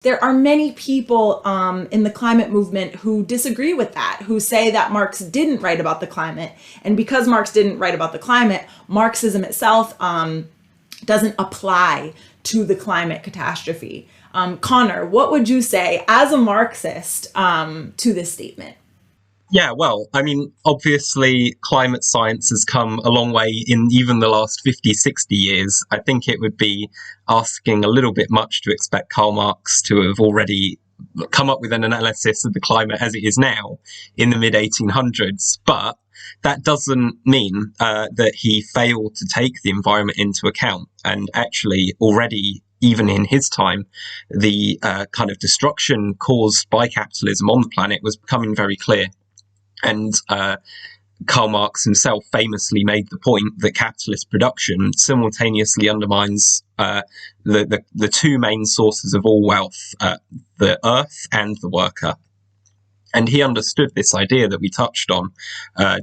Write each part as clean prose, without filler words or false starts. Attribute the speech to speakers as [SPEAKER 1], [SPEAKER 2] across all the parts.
[SPEAKER 1] There are many people in the climate movement who disagree with that, who say that Marx didn't write about the climate. And because Marx didn't write about the climate, Marxism itself doesn't apply to the climate catastrophe. Connor, what would you say as a Marxist to this statement?
[SPEAKER 2] Yeah, well, I mean, obviously, climate science has come a long way in even the last 50, 60 years. I think it would be asking a little bit much to expect Karl Marx to have already come up with an analysis of the climate as it is now in the mid 1800s. But that doesn't mean that he failed to take the environment into account. And actually, already even in his time, the kind of destruction caused by capitalism on the planet was becoming very clear. And Karl Marx himself famously made the point that capitalist production simultaneously undermines the two main sources of all wealth, the earth and the worker. And he understood this idea that we touched on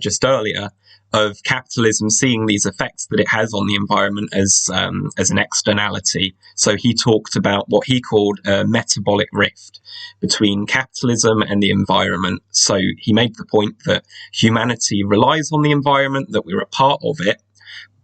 [SPEAKER 2] just earlier of capitalism seeing these effects that it has on the environment as an externality. So he talked about what he called a metabolic rift between capitalism and the environment. So he made the point that humanity relies on the environment, that we're a part of it,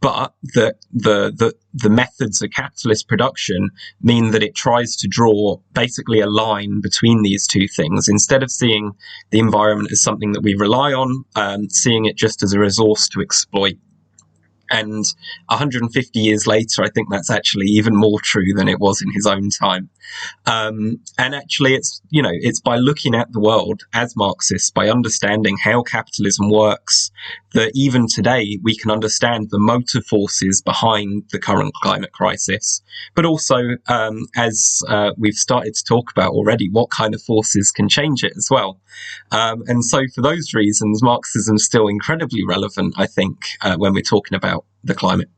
[SPEAKER 2] but that the methods of capitalist production mean that it tries to draw basically a line between these two things. Instead of seeing the environment as something that we rely on, seeing it just as a resource to exploit. And 150 years later, I think that's actually even more true than it was in his own time. And actually, it's by looking at the world as Marxists, by understanding how capitalism works, that even today we can understand the motive forces behind the current climate crisis. But also, as we've started to talk about already, what kind of forces can change it as well. And so for those reasons, Marxism is still incredibly relevant, I think, when we're talking about the climate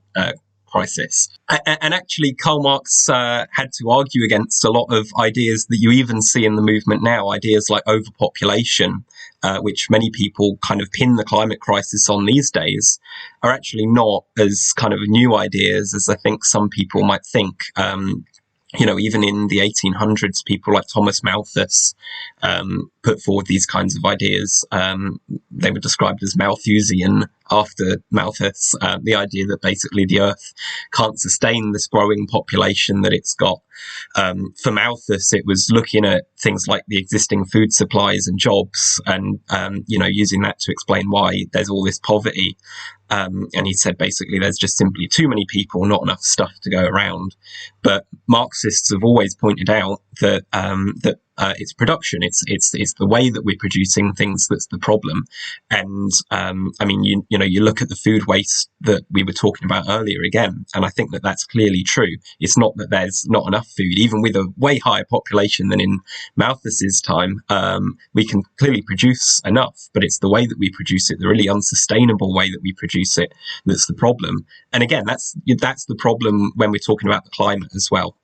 [SPEAKER 2] crisis. And actually, Karl Marx had to argue against a lot of ideas that you even see in the movement now, ideas like overpopulation, which many people kind of pin the climate crisis on these days, are actually not as kind of new ideas as I think some people might think. Even in the 1800s, people like Thomas Malthus put forward these kinds of ideas. They were described as Malthusian after Malthus, the idea that basically the Earth can't sustain this growing population that it's got. For Malthus, it was looking at things like the existing food supplies and jobs and, using that to explain why there's all this poverty. And he said basically there's just simply too many people, not enough stuff to go around. But Marxists have always pointed out that it's production, it's the way that we're producing things that's the problem. And you look at the food waste that we were talking about earlier again, and I think that that's clearly true. It's not that there's not enough food, even with a way higher population than in Malthus's time. We can clearly produce enough, but it's the way that we produce it, the really unsustainable way that we produce it, that's the problem. And again, that's the problem when we're talking about the climate as well.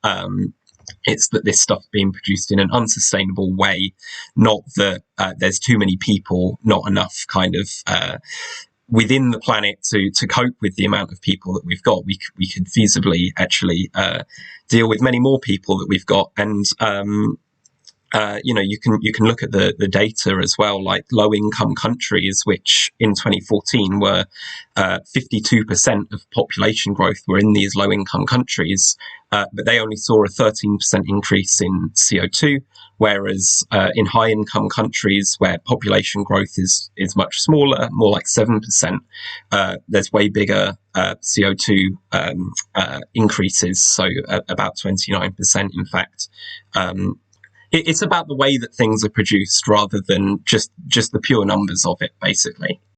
[SPEAKER 2] It's that this stuff being produced in an unsustainable way, not that there's too many people, not enough kind of within the planet to cope with the amount of people that we've got. We could feasibly actually deal with many more people that we've got. And you can look at the data as well, like low income countries, which in 2014 were 52% of population growth were in these low income countries, but they only saw a 13% increase in CO2, whereas in high income countries where population growth is much smaller, more like 7%, there's way bigger CO2 increases, so about 29% in fact. It's about the way that things are produced rather than just the pure numbers of it, basically.